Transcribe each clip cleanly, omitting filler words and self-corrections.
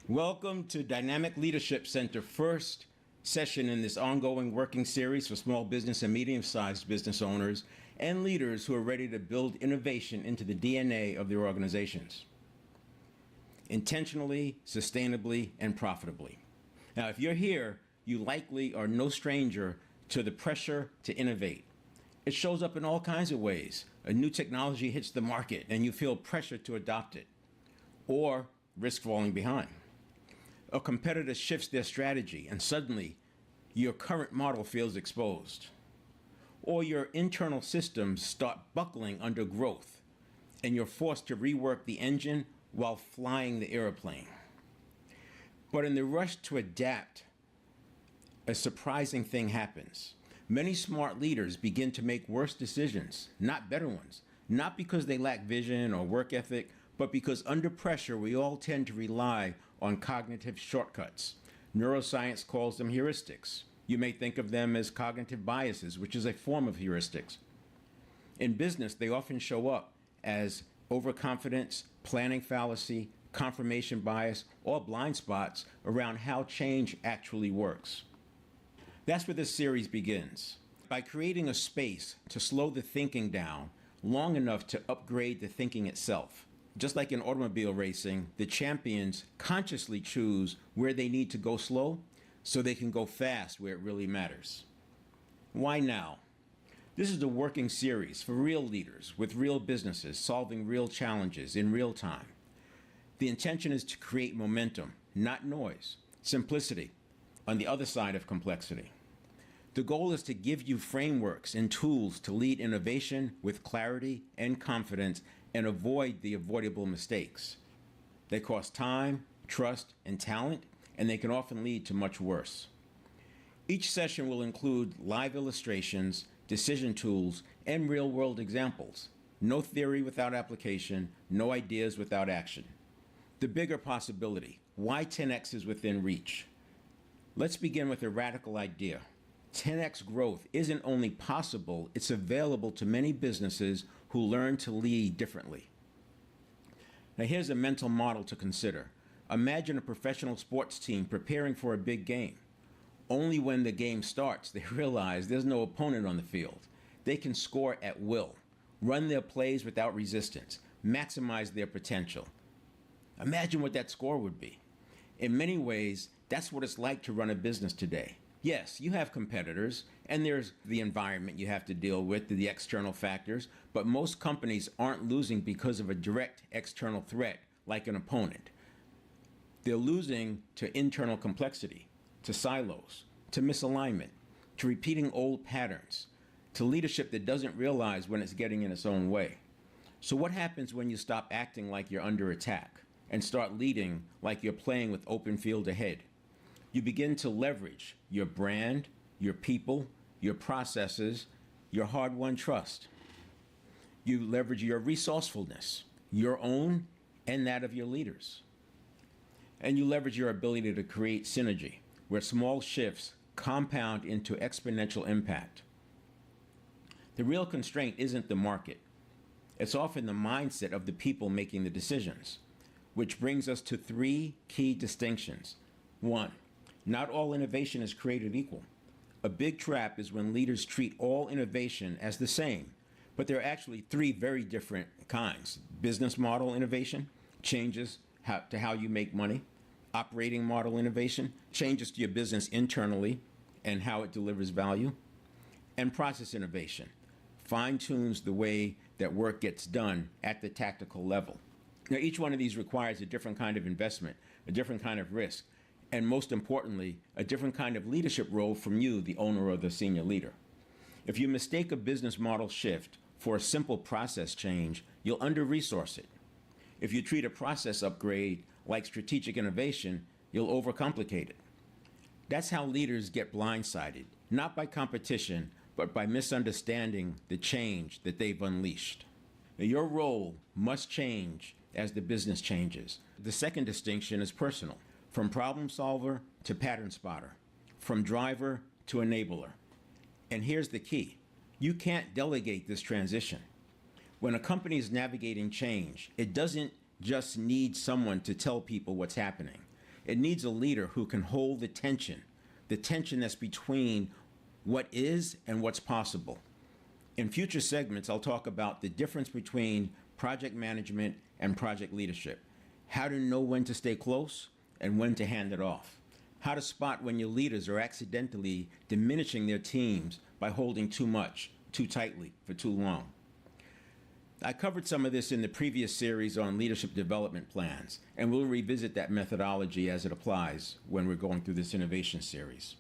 Welcome to Dynamic Leadership Center first session in this ongoing working series for small business and medium-sized business owners and leaders who are ready to build innovation into the DNA of their organizations. Intentionally, sustainably, and profitably. Now, if you're here, you likely are no stranger to the pressure to innovate. It shows up in all kinds of ways. A new technology hits the market and you feel pressure to adopt it, or risk falling behind. A competitor shifts their strategy and suddenly your current model feels exposed. Or your internal systems start buckling under growth and you're forced to rework the engine while flying the airplane. But in the rush to adapt, a surprising thing happens. Many smart leaders begin to make worse decisions, not better ones, not because they lack vision or work ethic, but because under pressure, we all tend to rely on cognitive shortcuts. Neuroscience calls them heuristics. You may think of them as cognitive biases, which is a form of heuristics. In business, they often show up as overconfidence, planning fallacy, confirmation bias, or blind spots around how change actually works. That's where this series begins. By creating a space to slow the thinking down long enough to upgrade the thinking itself. Just like in automobile racing, the champions consciously choose where they need to go slow so they can go fast where it really matters. Why now? This is a working series for real leaders with real businesses solving real challenges in real time. The intention is to create momentum, not noise, simplicity on the other side of complexity. The goal is to give you frameworks and tools to lead innovation with clarity and confidence and avoid the avoidable mistakes. They cost time, trust, and talent, and they can often lead to much worse. Each session will include live illustrations, decision tools, and real-world examples. No theory without application, no ideas without action. The bigger possibility, why 10x is within reach. Let's begin with a radical idea. 10x growth isn't only possible, it's available to many businesses who learn to lead differently. Now here's a mental model to consider. Imagine a professional sports team preparing for a big game. Only when the game starts, they realize there's no opponent on the field. They can score at will, run their plays without resistance, maximize their potential. Imagine what that score would be. In many ways, that's what it's like to run a business today. Yes, you have competitors, and there's the environment you have to deal with, the external factors, but most companies aren't losing because of a direct external threat like an opponent. They're losing to internal complexity, to silos, to misalignment, to repeating old patterns, to leadership that doesn't realize when it's getting in its own way. So what happens when you stop acting like you're under attack and start leading like you're playing with open field ahead? You begin to leverage your brand, your people, your processes, your hard-won trust. You leverage your resourcefulness, your own and that of your leaders. And you leverage your ability to create synergy, where small shifts compound into exponential impact. The real constraint isn't the market. It's often the mindset of the people making the decisions, which brings us to three key distinctions. One, not all innovation is created equal. A big trap is when leaders treat all innovation as the same, but there are actually three very different kinds. Business model innovation, changes to how you make money. Operating model innovation, changes to your business internally and how it delivers value. And process innovation, fine-tunes the way that work gets done at the tactical level. Now, each one of these requires a different kind of investment, a different kind of risk, and most importantly, a different kind of leadership role from you, the owner or the senior leader. If you mistake a business model shift for a simple process change, you'll under-resource it. If you treat a process upgrade like strategic innovation, you'll overcomplicate it. That's how leaders get blindsided, not by competition, but by misunderstanding the change that they've unleashed. Now, your role must change as the business changes. The second distinction is personal. From problem solver to pattern spotter, from driver to enabler. And here's the key. You can't delegate this transition. When a company is navigating change, it doesn't just need someone to tell people what's happening. It needs a leader who can hold the tension that's between what is and what's possible. In future segments, I'll talk about the difference between project management and project leadership, how to know when to stay close and when to hand it off, how to spot when your leaders are accidentally diminishing their teams by holding too much, too tightly, for too long. I covered some of this in the previous series on leadership development plans, and we'll revisit that methodology as it applies when we're going through this innovation series.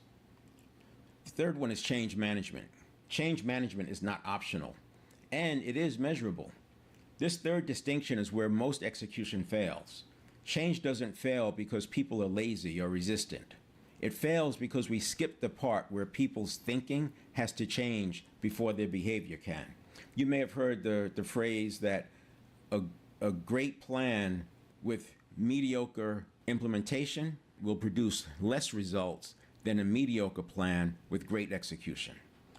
The third one is change management. Change management is not optional, and it is measurable. This third distinction is where most execution fails. Change doesn't fail because people are lazy or resistant. It fails because we skip the part where people's thinking has to change before their behavior can. You may have heard the phrase that a great plan with mediocre implementation will produce less results than a mediocre plan with great execution.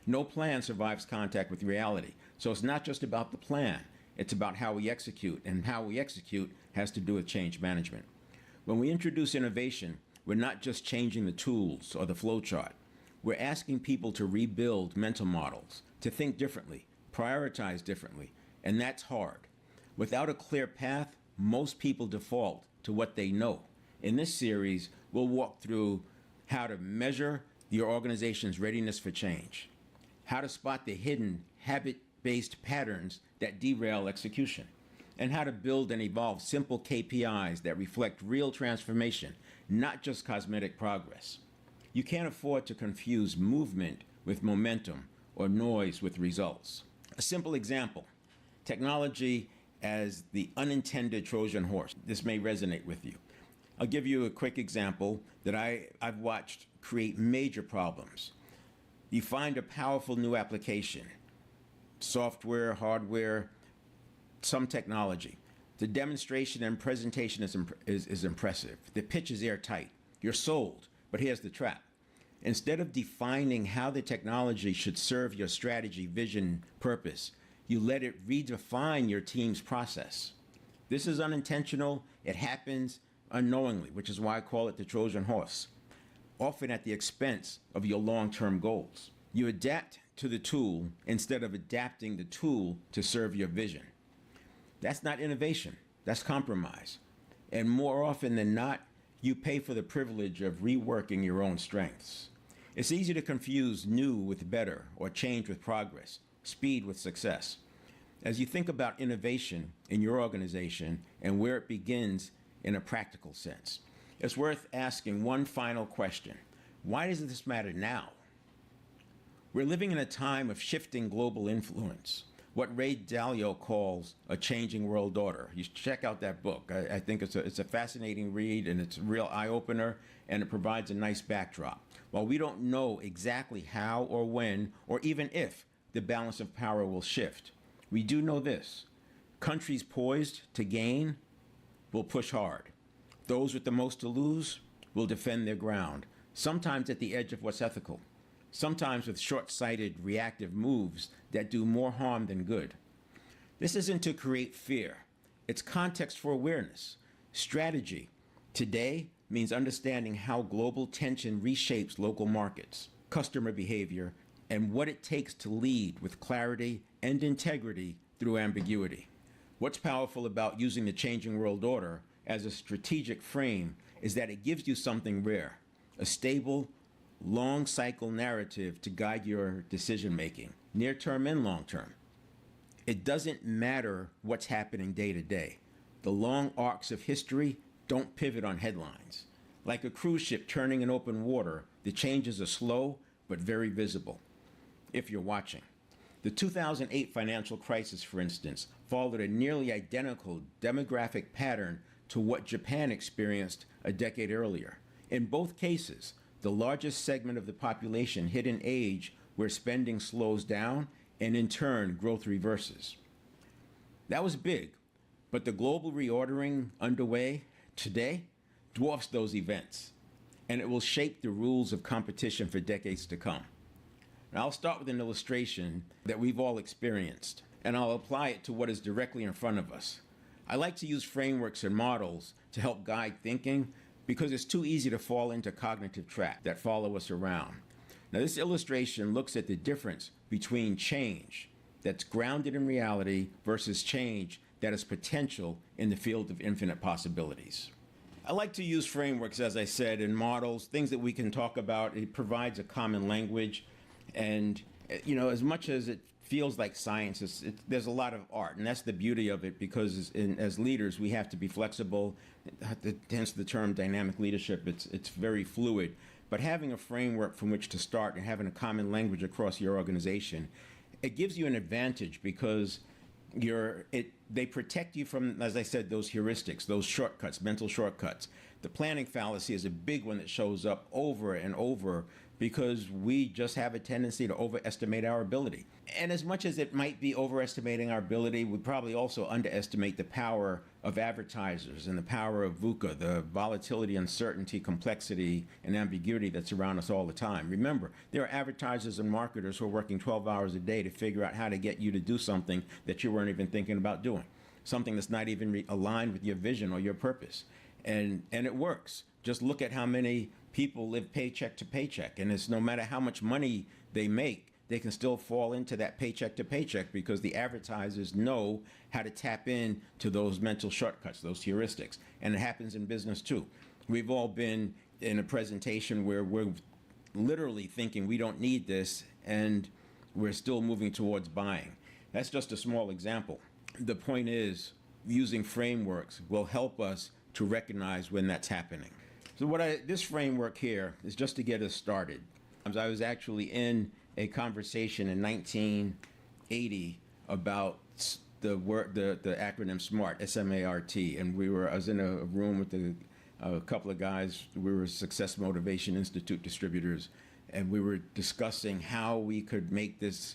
No plan survives contact with reality. So it's not just about the plan. It's about how we execute, and how we execute has to do with change management. When we introduce innovation, we're not just changing the tools or the flowchart. We're asking people to rebuild mental models, to think differently, prioritize differently, and that's hard. Without a clear path, most people default to what they know. In this series, we'll walk through how to measure your organization's readiness for change, how to spot the hidden habit-based patterns that derail execution, and how to build and evolve simple KPIs that reflect real transformation, not just cosmetic progress. You can't afford to confuse movement with momentum or noise with results. A simple example, technology as the unintended Trojan horse. This may resonate with you. I'll give you a quick example that I've watched create major problems. You find a powerful new application, software, hardware, some technology. The demonstration and presentation is impressive. The pitch is airtight. You're sold, but here's the trap. Instead of defining how the technology should serve your strategy, vision, purpose, you let it redefine your team's process. This is unintentional. It happens unknowingly, which is why I call it the Trojan horse, often at the expense of your long-term goals. You adapt to the tool instead of adapting the tool to serve your vision. That's not innovation, that's compromise. And more often than not, you pay for the privilege of reworking your own strengths. It's easy to confuse new with better or change with progress, speed with success. As you think about innovation in your organization and where it begins in a practical sense, it's worth asking one final question. Why does this matter now? We're living in a time of shifting global influence, what Ray Dalio calls a changing world order. You should check out that book. I think it's a fascinating read, and it's a real eye-opener, and it provides a nice backdrop. While we don't know exactly how or when or even if the balance of power will shift, we do know this. Countries poised to gain will push hard. Those with the most to lose will defend their ground, sometimes at the edge of what's ethical, sometimes with short-sighted, reactive moves that do more harm than good. This isn't to create fear. It's context for awareness. Strategy today means understanding how global tension reshapes local markets, customer behavior, and what it takes to lead with clarity and integrity through ambiguity. What's powerful about using the changing world order as a strategic frame is that it gives you something rare, a stable, long cycle narrative to guide your decision making, near term and long term. It doesn't matter what's happening day to day. The long arcs of history don't pivot on headlines. Like a cruise ship turning in open water, the changes are slow but very visible, if you're watching. The 2008 financial crisis, for instance, followed a nearly identical demographic pattern to what Japan experienced a decade earlier. In both cases, the largest segment of the population hit an age where spending slows down and in turn growth reverses. That was big, but the global reordering underway today dwarfs those events, and it will shape the rules of competition for decades to come. Now, I'll start with an illustration that we've all experienced, and I'll apply it to what is directly in front of us. I like to use frameworks and models to help guide thinking because it's too easy to fall into cognitive traps that follow us around. Now, this illustration looks at the difference between change that's grounded in reality versus change that is potential in the field of infinite possibilities. I like to use frameworks, as I said, and models, things that we can talk about. It provides a common language. And, as much as it feels like science, there's a lot of art. And that's the beauty of it, because as leaders, we have to be flexible. Hence the term dynamic leadership. It's very fluid. But having a framework from which to start and having a common language across your organization, it gives you an advantage, because they protect you from, as I said, those heuristics, those shortcuts, mental shortcuts. The planning fallacy is a big one that shows up over and over, because we just have a tendency to overestimate our ability. And as much as it might be overestimating our ability, we probably also underestimate the power of advertisers and the power of VUCA, the volatility, uncertainty, complexity, and ambiguity that's around us all the time. Remember, there are advertisers and marketers who are working 12 hours a day to figure out how to get you to do something that you weren't even thinking about doing, something that's not even aligned with your vision or your purpose. And it works. Just look at how many people live paycheck to paycheck, and it's no matter how much money they make, they can still fall into that paycheck to paycheck, because the advertisers know how to tap in to those mental shortcuts, those heuristics. And it happens in business too. We've all been in a presentation where we're literally thinking we don't need this, and we're still moving towards buying. That's just a small example. The point is, using frameworks will help us to recognize when that's happening. So this framework here is just to get us started. I was actually in a conversation in 1980 about the acronym SMART, S-M-A-R-T, and I was in a room with a couple of guys. We were Success Motivation Institute distributors, and we were discussing how we could make this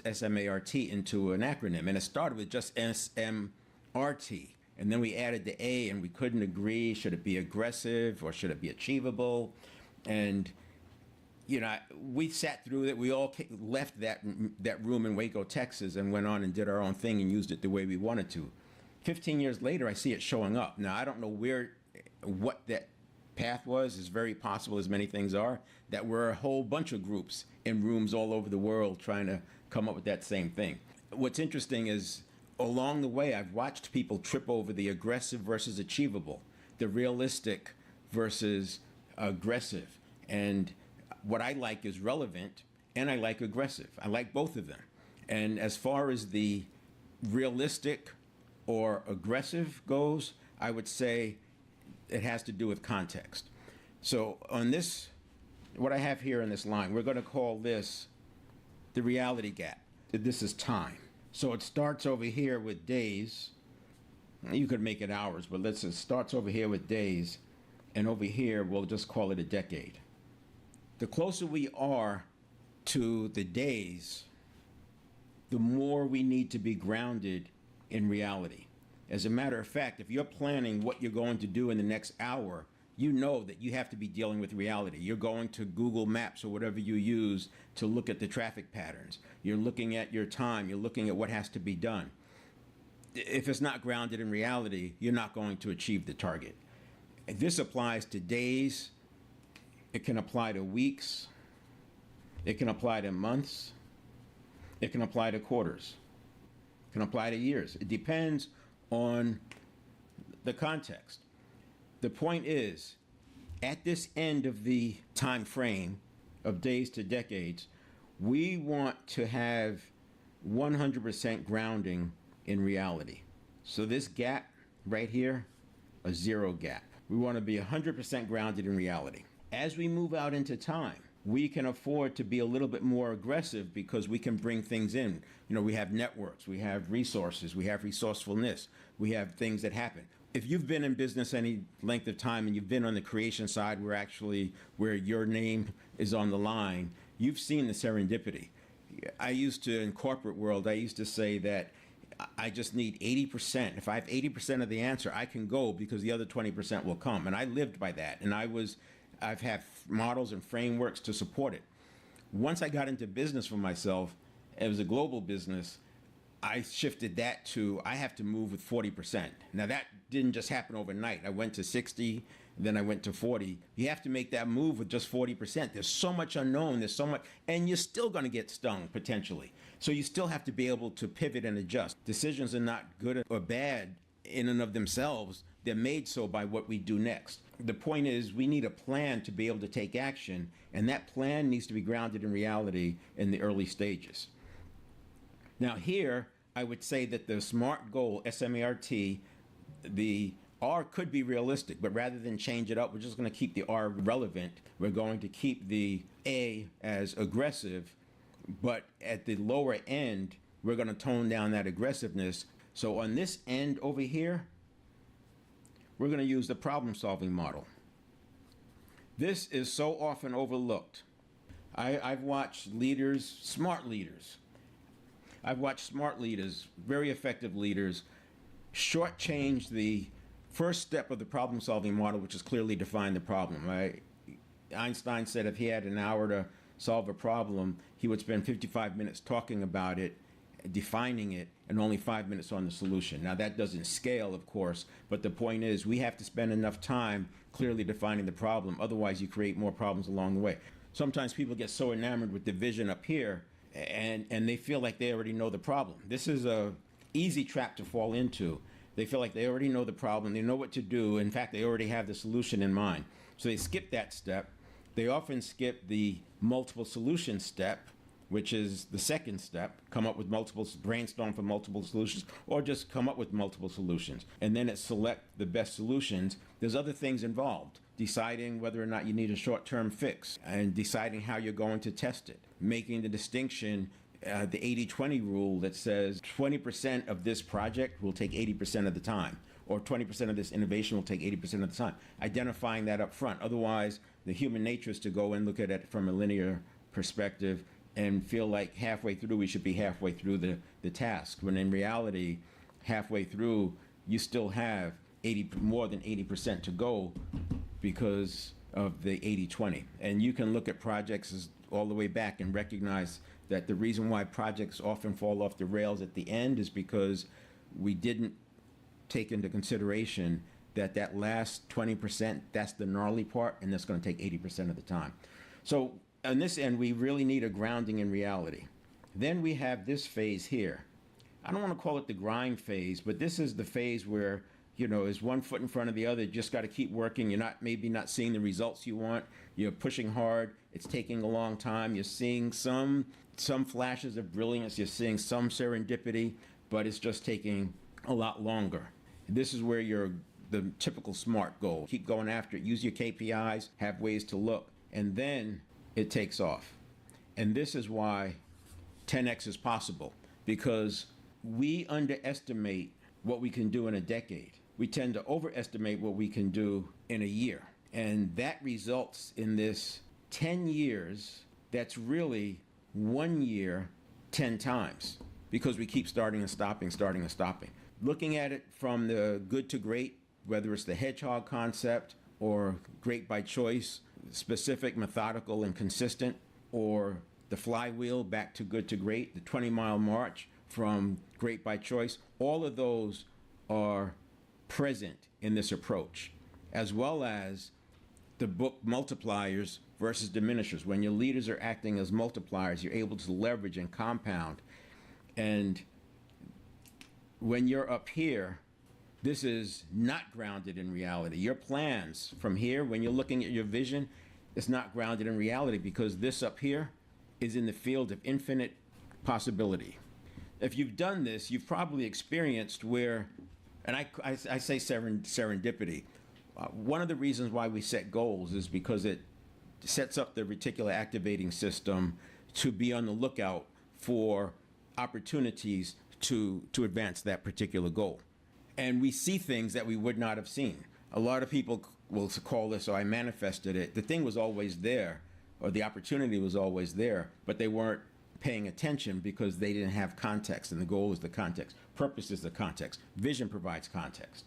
S-M-A-R-T into an acronym. And it started with just S-M-R-T. And then we added the A, and we couldn't agree. Should it be aggressive or should it be achievable? And, we sat through it. We all left that room in Waco, Texas, and went on and did our own thing and used it the way we wanted to. 15 years later, I see it showing up. Now, I don't know what that path was. It's very possible, as many things are, that we're a whole bunch of groups in rooms all over the world trying to come up with that same thing. What's interesting is, along the way, I've watched people trip over the aggressive versus achievable, the realistic versus aggressive. And what I like is relevant, and I like aggressive. I like both of them. And as far as the realistic or aggressive goes, I would say it has to do with context. So on this, what I have here in this line, we're going to call this the reality gap. This is time. So it starts over here with days. You could make it hours, but it starts over here with days, and over here we'll just call it a decade. The closer we are to the days, the more we need to be grounded in reality. As a matter of fact, if you're planning what you're going to do in the next hour, you know that you have to be dealing with reality. You're going to Google Maps or whatever you use to look at the traffic patterns. You're looking at your time. You're looking at what has to be done. If it's not grounded in reality, you're not going to achieve the target. This applies to days. It can apply to weeks. It can apply to months. It can apply to quarters. It can apply to years. It depends on the context. The point is, at this end of the time frame of days to decades, we want to have 100% grounding in reality. So this gap right here, a zero gap. We want to be 100% grounded in reality. As we move out into time, we can afford to be a little bit more aggressive because we can bring things in. We have networks, we have resources, we have resourcefulness, we have things that happen. If you've been in business any length of time and you've been on the creation side where your name is on the line, you've seen the serendipity. In corporate world, I used to say that I just need 80%. If I have 80% of the answer, I can go because the other 20% will come. And I lived by that. And I've had models and frameworks to support it. Once I got into business for myself, it was a global business, I shifted that to I have to move with 40%. Now that didn't just happen overnight. I went to 60, then I went to 40. You have to make that move with just 40%. There's so much unknown, there's so much, and you're still going to get stung potentially. So you still have to be able to pivot and adjust. Decisions are not good or bad in and of themselves. They're made so by what we do next. The point is, we need a plan to be able to take action, and that plan needs to be grounded in reality in the early stages. Now here, I would say that the SMART goal, S-M-A-R-T, the R could be realistic, but rather than change it up, we're just going to keep the R relevant. We're going to keep the A as aggressive, but at the lower end, we're going to tone down that aggressiveness. So on this end over here, we're going to use the problem-solving model. This is so often overlooked. I've watched leaders, smart leaders. I've watched smart leaders, very effective leaders, shortchange the first step of the problem-solving model, which is clearly define the problem, right? Einstein said if he had an hour to solve a problem, he would spend 55 minutes talking about it, defining it, and only 5 minutes on the solution. Now that doesn't scale, of course, but the point is we have to spend enough time clearly defining the problem. Otherwise, you create more problems along the way. Sometimes people get so enamored with the vision up here, and they feel like they already know the problem. This is a easy trap to fall into. They feel like they already know the problem, they know what to do. In fact, they already have the solution in mind. So they skip that step. They often skip the multiple solution step, which is the second step, come up with brainstorm for multiple solutions, or just come up with multiple solutions. And then it's select the best solutions. There's other things involved. Deciding whether or not you need a short-term fix, and deciding how you're going to test it. Making the distinction, the 80-20 rule that says 20% of this project will take 80% of the time, or 20% of this innovation will take 80% of the time. Identifying that up front. Otherwise, the human nature is to go and look at it from a linear perspective and feel like halfway through we should be halfway through the task, when in reality, halfway through, you still have more than 80% to go because of the 80-20. And you can look at projects all the way back and recognize that the reason why projects often fall off the rails at the end is because we didn't take into consideration that last 20%, that's the gnarly part, and that's going to take 80% of the time. So on this end, we really need a grounding in reality. Then we have this phase here. I don't want to call it the grind phase, but this is the phase where, you know, is one foot in front of the other. You just got to keep working. You're maybe not seeing the results you want. You're pushing hard. It's taking a long time. You're seeing some flashes of brilliance. You're seeing some serendipity, but it's just taking a lot longer. This is where the typical SMART goal. Keep going after it. Use your KPIs. Have ways to look. And then it takes off. And this is why 10X is possible, because we underestimate what we can do in a decade. We tend to overestimate what we can do in a year. And that results in this 10 years that's really 1 year 10 times, because we keep starting and stopping. Looking at it from the good to great, whether it's the hedgehog concept or great by choice, specific, methodical, and consistent, or the flywheel back to good to great, the 20-mile march from great by choice, all of those are present in this approach, as well as the book multipliers versus diminishers. When your leaders are acting as multipliers, you're able to leverage and compound. And when you're up here, this is not grounded in reality. Your plans from here, when you're looking at your vision, it's not grounded in reality, because this up here is in the field of infinite possibility. If you've done this, you've probably experienced where, and I say serendipity. One of the reasons why we set goals is because it sets up the reticular activating system to be on the lookout for opportunities to advance that particular goal. And we see things that we would not have seen. A lot of people will call this, I manifested it. The thing was always there, or the opportunity was always there, but they weren't paying attention because they didn't have context, and the goal is the context. Purpose is the context. Vision provides context.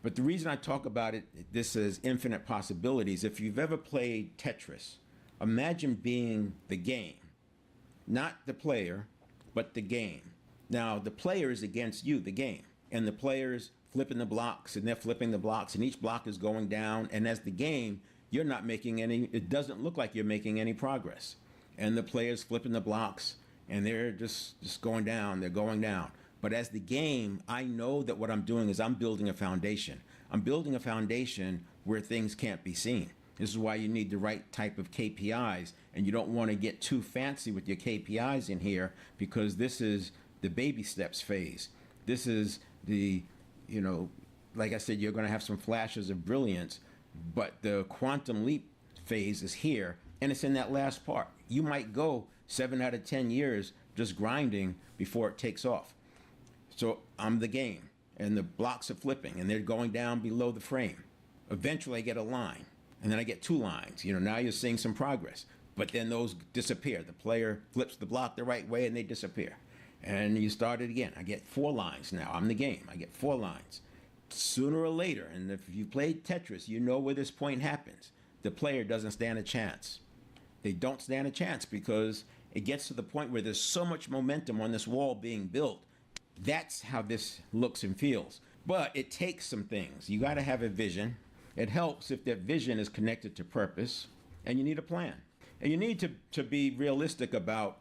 But the reason I talk about it, this is infinite possibilities. If you've ever played Tetris, imagine being the game, not the player, but the game. Now, the player is against you, the game, and the player's flipping the blocks, and they're flipping the blocks, and each block is going down. And as the game, you're not making any, it doesn't look like you're making any progress. And the player's flipping the blocks, and they're just going down, they're going down. But as the game, I know that what I'm doing is I'm building a foundation. I'm building a foundation where things can't be seen. This is why you need the right type of KPIs, and you don't want to get too fancy with your KPIs in here, because this is the baby steps phase. This is the, like I said, you're going to have some flashes of brilliance, but the quantum leap phase is here, and it's in that last part. You might go 7 out of 10 years just grinding before it takes off. So I'm the game, and the blocks are flipping, and they're going down below the frame. Eventually I get a line, and then I get 2 lines. Now you're seeing some progress, but then those disappear. The player flips the block the right way, and they disappear. And you start it again. I get 4 lines now. I'm the game. I get 4 lines. Sooner or later, and if you played Tetris, you know where this point happens. The player doesn't stand a chance. They don't stand a chance because it gets to the point where there's so much momentum on this wall being built. That's how this looks and feels. But it takes some things. You got to have a vision. It helps if that vision is connected to purpose, and you need a plan. And you need to be realistic about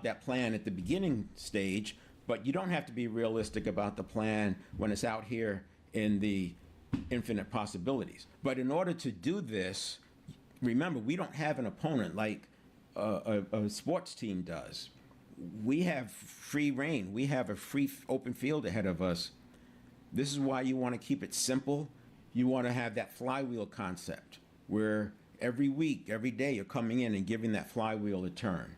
that plan at the beginning stage, but you don't have to be realistic about the plan when it's out here in the infinite possibilities. But in order to do this, remember, we don't have an opponent like a sports team does. We have free reign. We have a free open field ahead of us. This is why you want to keep it simple. You want to have that flywheel concept where every week, every day, you're coming in and giving that flywheel a turn.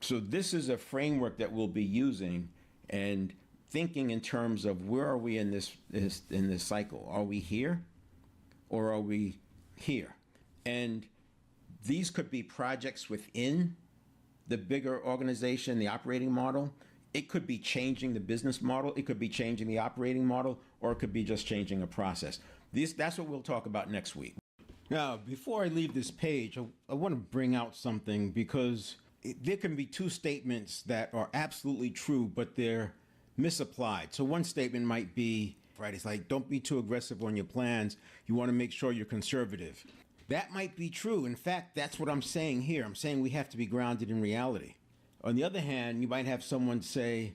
So this is a framework that we'll be using and thinking in terms of where are we in this cycle? Are we here or are we here? And these could be projects within the bigger organization, the operating model. It could be changing the business model. It could be changing the operating model, or it could be just changing a process. That's what we'll talk about next week. Now, before I leave this page, I want to bring out something, because there can be 2 statements that are absolutely true, but they're misapplied. So one statement might be, right, it's like, don't be too aggressive on your plans. You want to make sure you're conservative. That might be true. In fact, that's what I'm saying here. I'm saying we have to be grounded in reality. On the other hand, you might have someone say,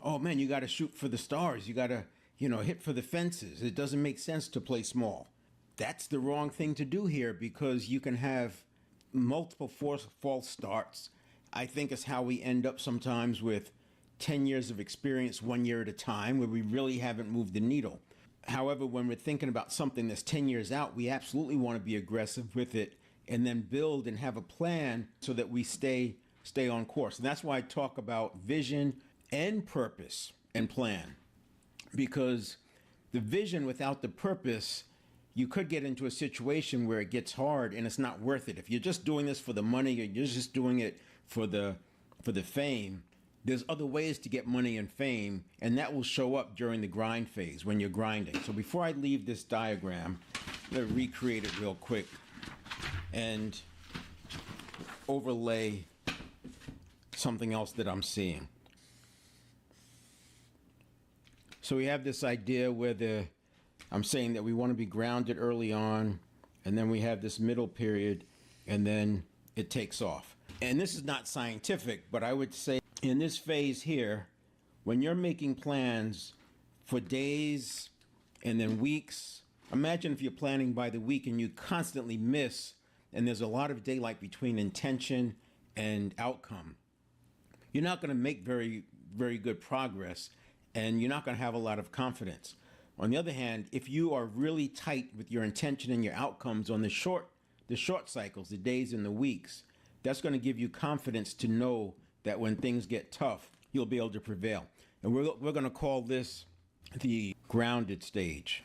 oh man, you got to shoot for the stars. You got to, hit for the fences. It doesn't make sense to play small. That's the wrong thing to do here, because you can have multiple false starts. I think it's how we end up sometimes with 10 years of experience 1 year at a time, where we really haven't moved the needle. However, when we're thinking about something that's 10 years out, we absolutely want to be aggressive with it and then build and have a plan so that we stay on course. And that's why I talk about vision and purpose and plan, because the vision without the purpose, you could get into a situation where it gets hard and it's not worth it. If you're just doing this for the money, or you're just doing it for the fame, there's other ways to get money and fame, and that will show up during the grind phase when you're grinding. So before I leave this diagram, I'm going to recreate it real quick and overlay something else that I'm seeing. So we have this idea where I'm saying that we want to be grounded early on, and then we have this middle period, and then it takes off. And this is not scientific, but I would say in this phase here, when you're making plans for days and then weeks, imagine if you're planning by the week and you constantly miss, and there's a lot of daylight between intention and outcome. You're not going to make very, very good progress, and you're not going to have a lot of confidence. On the other hand, if you are really tight with your intention and your outcomes on the short cycles, the days and the weeks, that's going to give you confidence to know that when things get tough, you'll be able to prevail. And we're going to call this the grounded stage.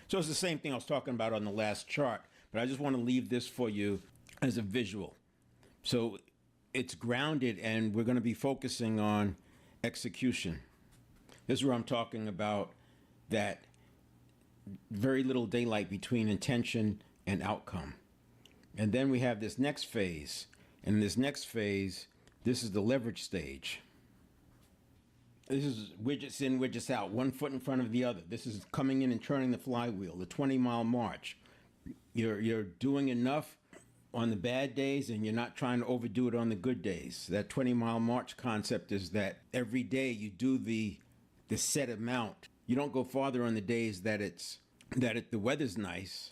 So it's the same thing I was talking about on the last chart, but I just want to leave this for you as a visual. So it's grounded, and we're going to be focusing on execution. This is where I'm talking about that very little daylight between intention and outcome. And then we have this next phase. And this next phase, this is the leverage stage. This is widgets in, widgets out, one foot in front of the other. This is coming in and turning the flywheel, the 20-mile march. You're doing enough on the bad days and you're not trying to overdo it on the good days. That 20-mile march concept is that every day you do the set amount. You don't go farther on the days that the weather's nice,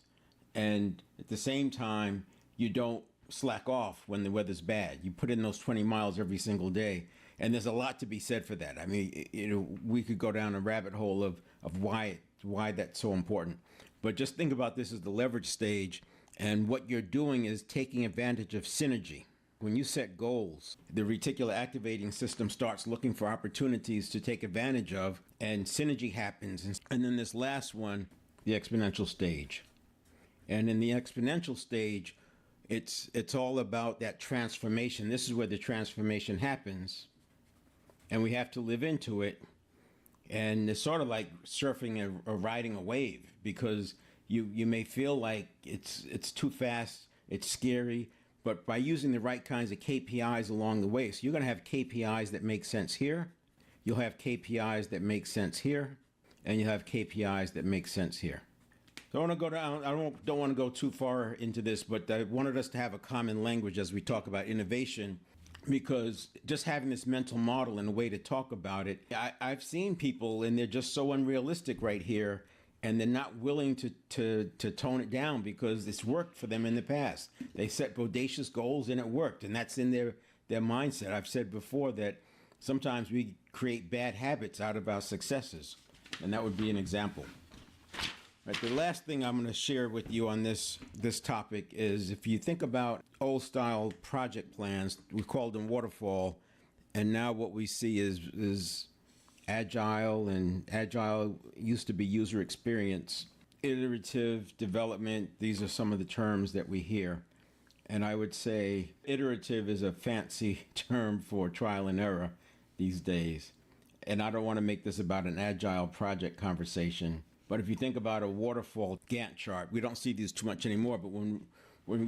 and at the same time you don't slack off when the weather's bad. You put in those 20 miles every single day, and there's a lot to be said for that. I mean, we could go down a rabbit hole of why that's so important. But just think about this as the leverage stage, and what you're doing is taking advantage of synergy. When you set goals, the reticular activating system starts looking for opportunities to take advantage of, and synergy happens. And then this last one, the exponential stage. And in the exponential stage, it's all about that transformation. This is where the transformation happens, and we have to live into it. And it's sort of like surfing or riding a wave, because you may feel like it's too fast, it's scary, but by using the right kinds of KPIs along the way, so you're going to have KPIs that make sense here, you'll have KPIs that make sense here, and you'll have KPIs that make sense here. So I want to go down. I don't want to go too far into this, but I wanted us to have a common language as we talk about innovation, because just having this mental model and a way to talk about it, I've seen people and they're just so unrealistic right here, and they're not willing to tone it down because it's worked for them in the past. They set bodacious goals and it worked, and that's in their mindset. I've said before that sometimes we create bad habits out of our successes, and that would be an example. Right, the last thing I'm going to share with you on this topic is, if you think about old style project plans, we called them waterfall, and now what we see is agile, and agile used to be user experience, iterative development. These are some of the terms that we hear. And I would say iterative is a fancy term for trial and error these days. And I don't want to make this about an agile project conversation. But if you think about a waterfall Gantt chart, we don't see these too much anymore, but when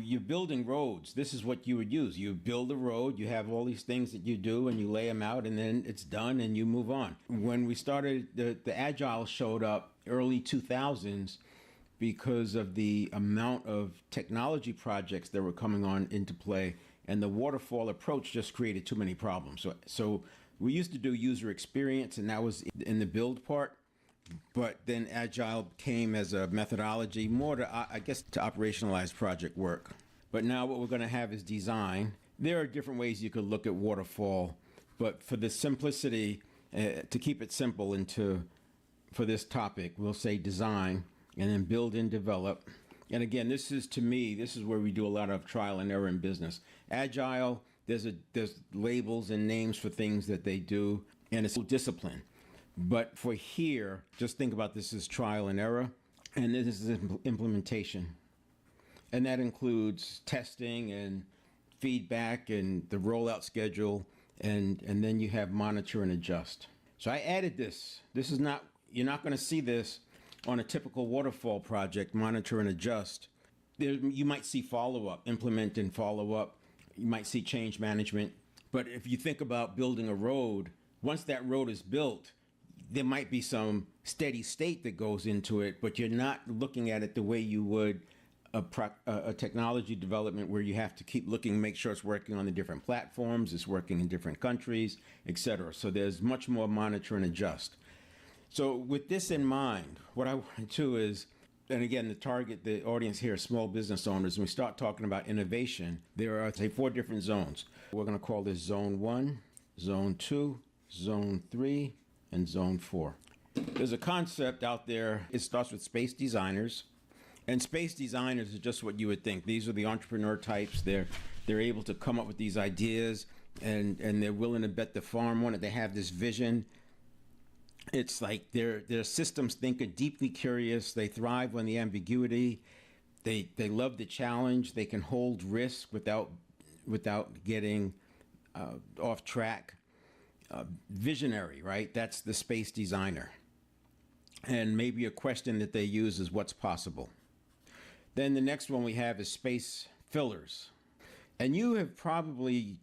you're building roads, this is what you would use. You build a road, you have all these things that you do, and you lay them out, and then it's done, and you move on. When we started, the Agile showed up early 2000s because of the amount of technology projects that were coming on into play, and the waterfall approach just created too many problems. So we used to do user experience, and that was in the build part. But then Agile came as a methodology more to, I guess, to operationalize project work. But now what we're going to have is design. There are different ways you could look at waterfall, but for the simplicity, to keep it simple for this topic, we'll say design, and then build and develop. And again, this is where we do a lot of trial and error in business. Agile, there's labels and names for things that they do, and it's discipline. But for here, just think about this as trial and error, and this is implementation. And that includes testing and feedback and the rollout schedule, and then you have monitor and adjust. So I added this. You're not going to see this on a typical waterfall project, monitor and adjust. You might see follow-up, implement and follow-up. You might see change management. But if you think about building a road, once that road is built, there might be some steady state that goes into it, but you're not looking at it the way you would a technology development, where you have to keep looking, make sure it's working on the different platforms, it's working in different countries, etc. So there's much more monitor and adjust. So with this in mind, what I want to do is, and again, the audience here is small business owners. When we start talking about innovation, there are, say, 4 different zones. We're going to call this Zone 1, Zone 2, Zone 3, and Zone 4. There's a concept out there. It starts with space designers. And space designers are just what you would think. These are the entrepreneur types. They're able to come up with these ideas, and they're willing to bet the farm on it. They have this vision. It's like they're systems thinker, deeply curious. They thrive on the ambiguity. They love the challenge. They can hold risk without getting off track. Visionary, right? That's the space designer. And maybe a question that they use is, what's possible? Then the next one we have is space fillers. And you have probably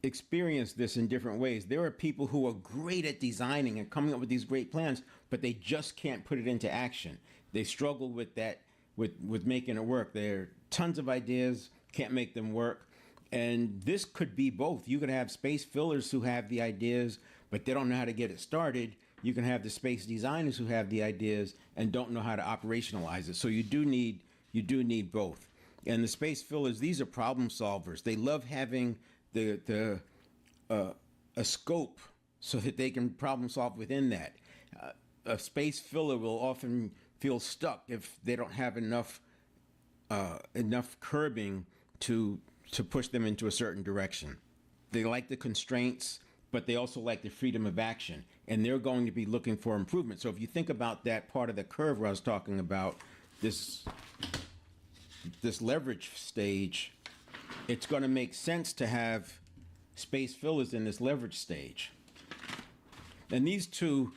experienced this in different ways. There are people who are great at designing and coming up with these great plans, but they just can't put it into action. They struggle with that, with making it work. There are tons of ideas, can't make them work. And this could be both. You could have space fillers who have the ideas, but they don't know how to get it started. You can have the space designers who have the ideas and don't know how to operationalize it. So you do need both. And the space fillers, these are problem solvers. They love having a scope so that they can problem solve within that. A space filler will often feel stuck if they don't have enough curbing to push them into a certain direction. They like the constraints, but they also like the freedom of action, and they're going to be looking for improvement. So if you think about that part of the curve where I was talking about, this leverage stage, it's going to make sense to have space fillers in this leverage stage. And these two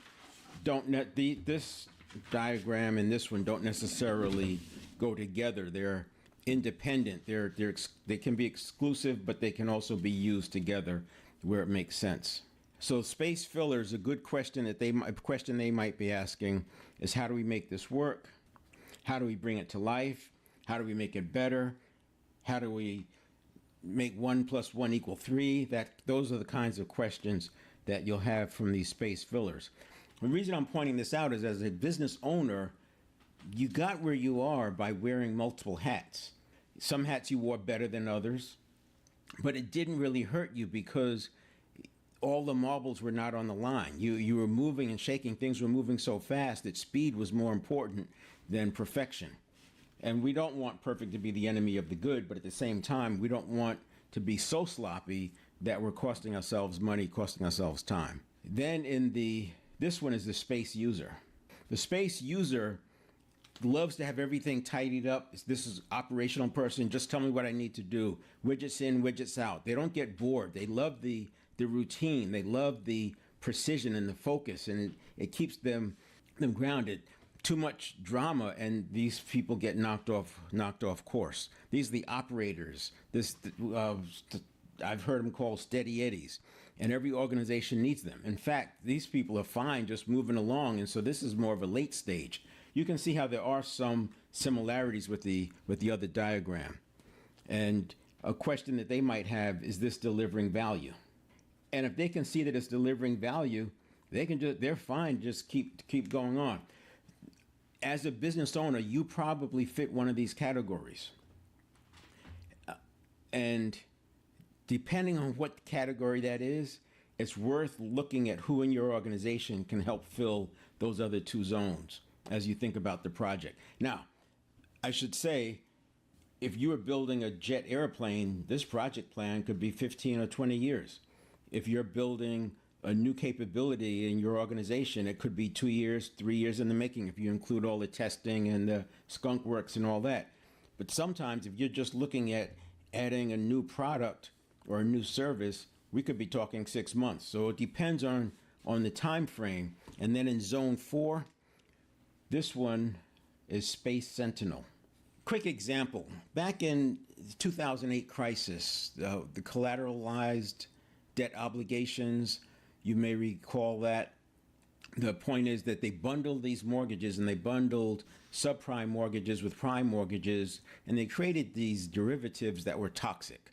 this diagram and this one don't necessarily go together. They're independent. They can be exclusive, but they can also be used together where it makes sense. So space fillers, a good question they might be asking is, how do we make this work? How do we bring it to life? How do we make it better? How do we make 1 + 1 = 3? Those are the kinds of questions that you'll have from these space fillers. The reason I'm pointing this out is, as a business owner, you got where you are by wearing multiple hats. Some hats you wore better than others, but it didn't really hurt you because all the marbles were not on the line. You were moving and shaking. Things were moving so fast that speed was more important than perfection. And we don't want perfect to be the enemy of the good, but at the same time, we don't want to be so sloppy that we're costing ourselves money, costing ourselves time. Then this one is the space user. The space user loves to have everything tidied up. This is operational person. Just tell me what I need to do. Widgets in, widgets out. They don't get bored. They love the routine. They love the precision and the focus, and it keeps them grounded. Too much drama, and these people get knocked off course. These are the operators. I've heard them called steady eddies, and every organization needs them. In fact, these people are fine just moving along, and so this is more of a late stage. You can see how there are some similarities with the other diagram. And a question that they might have is, this delivering value? And if they can see that it's delivering value, they're fine. Just keep going on. As a business owner, you probably fit one of these categories. And depending on what category that is, it's worth looking at who in your organization can help fill those other two zones as you think about the project. Now, I should say, if you are building a jet airplane, this project plan could be 15 or 20 years. If you're building a new capability in your organization, it could be 2 years, 3 years in the making if you include all the testing and the skunk works and all that. But sometimes if you're just looking at adding a new product or a new service, we could be talking 6 months. So it depends on the time frame. And then in zone 4, this one is Space Sentinel. Quick example, back in 2008 crisis, the collateralized debt obligations, you may recall that. The point is that they bundled these mortgages, and they bundled subprime mortgages with prime mortgages, and they created these derivatives that were toxic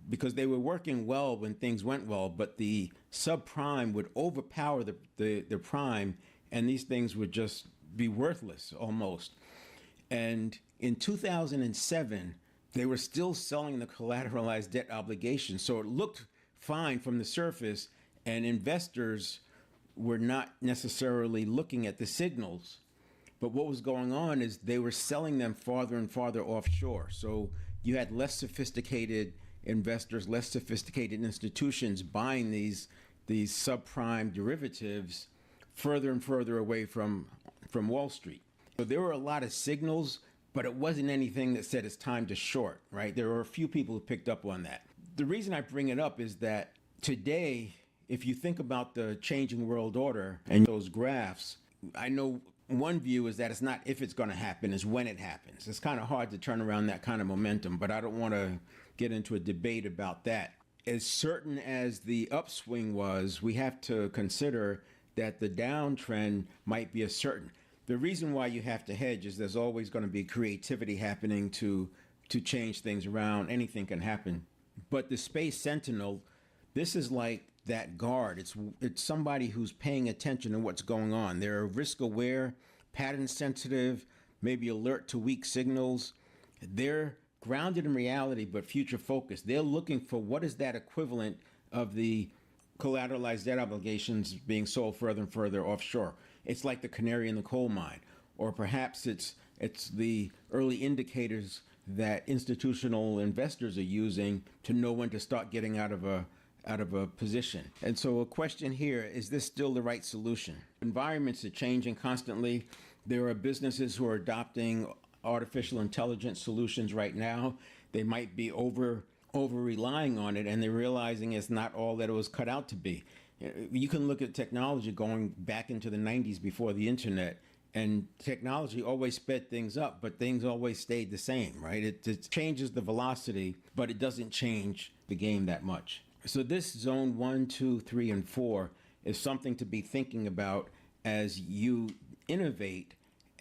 because they were working well when things went well, but the subprime would overpower the prime, and these things would just be worthless almost. And in 2007, they were still selling the collateralized debt obligation, so it looked fine from the surface, and investors were not necessarily looking at the signals. But what was going on is they were selling them farther and farther offshore. So you had less sophisticated investors, less sophisticated institutions buying these subprime derivatives further and further away from Wall Street. So there were a lot of signals, but it wasn't anything that said it's time to short, right? There were a few people who picked up on that. The reason I bring it up is that today, if you think about the changing world order and those graphs, I know one view is that it's not if it's going to happen, it's when it happens. It's kind of hard to turn around that kind of momentum, but I don't want to get into a debate about that. as certain as the upswing was, we have to consider that the downtrend might be a certain. The reason why you have to hedge is there's always going to be creativity happening to change things around. Anything can happen. But the Space Sentinel, this is like that guard. It's somebody who's paying attention to what's going on. They're risk aware, pattern sensitive, maybe alert to weak signals. They're grounded in reality but future focused. They're looking for what is that equivalent of the collateralized debt obligations being sold further and further offshore. It's like the canary in the coal mine, or perhaps it's the early indicators that institutional investors are using to know when to start getting out of a position. And so a question here, is this still the right solution? Environments are changing constantly. There are businesses who are adopting artificial intelligence solutions right now. They might be over relying on it, and they're realizing it's not all that it was cut out to be. You can look at technology going back into the 90s before the internet, and technology always sped things up, but things always stayed the same, right? It changes the velocity, but it doesn't change the game that much. So this zone 1, 2, 3, and 4 is something to be thinking about as you innovate.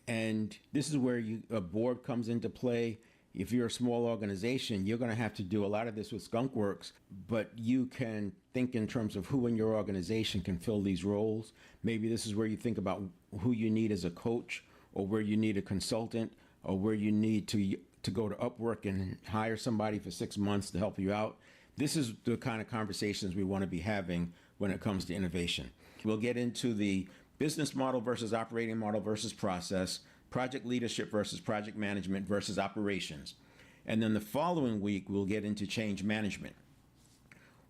And this is where a board comes into play. If you're a small organization, you're going to have to do a lot of this with Skunk Works, but you can think in terms of who in your organization can fill these roles. Maybe this is where you think about who you need as a coach, or where you need a consultant, or where you need to go to Upwork and hire somebody for 6 months to help you out. This is the kind of conversations we want to be having when it comes to innovation. We'll get into the business model versus operating model versus process, project leadership versus project management versus operations. And then the following week, we'll get into change management.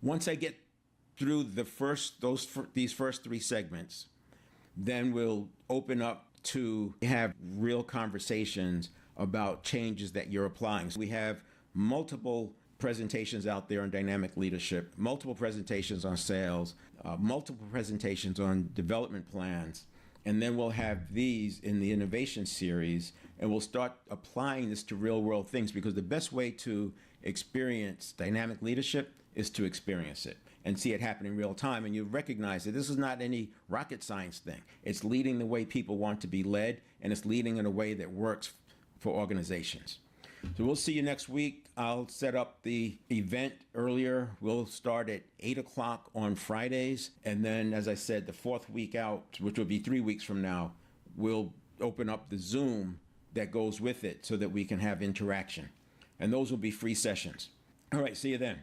Once I get through these first 3 segments, then we'll open up to have real conversations about changes that you're applying. So we have multiple presentations out there on dynamic leadership, multiple presentations on sales, multiple presentations on development plans, and then we'll have these in the innovation series, and we'll start applying this to real world things, because the best way to experience dynamic leadership is to experience it and see it happen in real time. And you recognize that this is not any rocket science thing. It's leading the way people want to be led, and it's leading in a way that works for organizations. So we'll see you next week. I'll set up the event earlier. We'll start at 8 o'clock on Fridays. And then, as I said, the 4th week out, which will be 3 weeks from now, we'll open up the Zoom that goes with it so that we can have interaction. And those will be free sessions. All right, see you then.